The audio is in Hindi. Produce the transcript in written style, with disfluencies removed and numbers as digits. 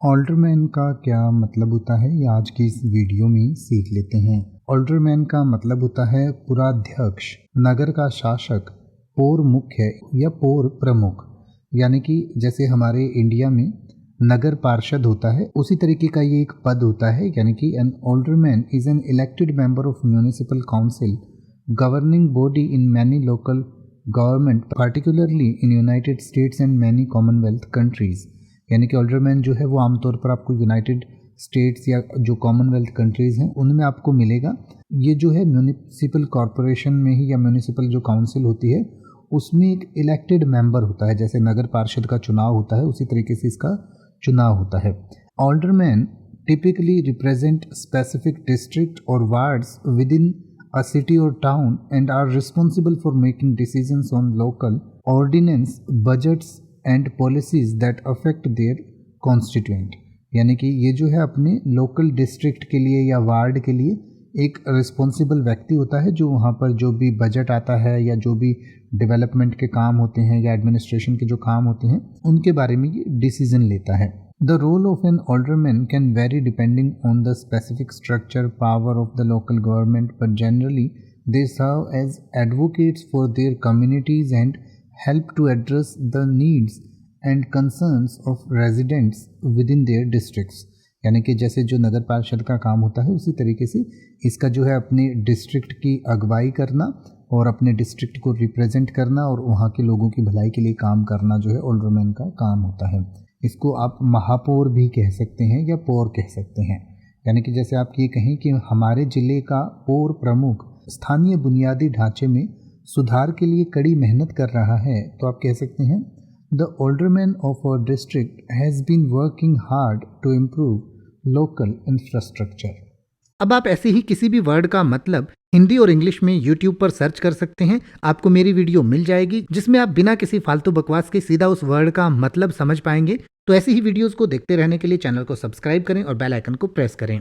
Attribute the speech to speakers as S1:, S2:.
S1: ऑल्डरमैन का क्या मतलब होता है, ये आज की इस वीडियो में सीख लेते हैं। ऑल्डरमैन का मतलब होता है पुराध्यक्ष, नगर का शासक, पौर मुख्य या पौर प्रमुख। यानी कि जैसे हमारे इंडिया में नगर पार्षद होता है, उसी तरीके का ये एक पद होता है। यानी कि an alderman is an elected member of municipal council governing body in many local government, particularly in United States and many commonwealth countries. यानी कि ऑल्डरमैन जो है वो आमतौर पर आपको यूनाइटेड स्टेट्स या जो कॉमनवेल्थ कंट्रीज़ हैं उनमें आपको मिलेगा। ये जो है म्यूनिसिपल कॉरपोरेशन में ही या म्यूनिसिपल जो काउंसिल होती है उसमें एक इलेक्टेड मेंबर होता है। जैसे नगर पार्षद का चुनाव होता है उसी तरीके से इसका चुनाव होता है। Alderman typically represent specific district और wards within a city or town and are responsible for making decisions on local ordinance, budgets and policies that affect their constituent। यानी कि ये जो है अपने लोकल डिस्ट्रिक्ट के लिए या वार्ड के लिए एक रिस्पॉन्सिबल व्यक्ति होता है, जो वहाँ पर जो भी बजट आता है या जो भी डेवलपमेंट के काम होते हैं या एडमिनिस्ट्रेशन के जो काम होते हैं उनके बारे में ये डिसीजन लेता है। The role of an alderman can vary depending on the specific structure, power of the local government, but generally they serve as advocates for their communities and help to address the needs and concerns of residents within their districts। यानी कि जैसे जो नगर पार्षद का काम होता है उसी तरीके से इसका जो है अपने डिस्ट्रिक्ट की अगुवाई करना और अपने डिस्ट्रिक्ट को रिप्रेजेंट करना और वहाँ के लोगों की भलाई के लिए काम करना जो है ऑल्डरमैन का काम होता है। इसको आप महापौर भी कह सकते हैं या पौर कह सकते हैं। यानी कि जैसे आप ये कहें कि हमारे ज़िले का पौर प्रमुख स्थानीय बुनियादी ढांचे में सुधार के लिए कड़ी मेहनत कर रहा है, तो आप कह सकते हैं the alderman of our district has been working hard to improve local infrastructure.
S2: अब आप ऐसे ही किसी भी वर्ड का मतलब हिंदी और इंग्लिश में YouTube पर सर्च कर सकते हैं। आपको मेरी वीडियो मिल जाएगी जिसमें आप बिना किसी फालतू बकवास के सीधा उस वर्ड का मतलब समझ पाएंगे। तो ऐसी ही वीडियोस को देखते रहने के लिए चैनल को सब्सक्राइब करें और बेल आइकन को प्रेस करें।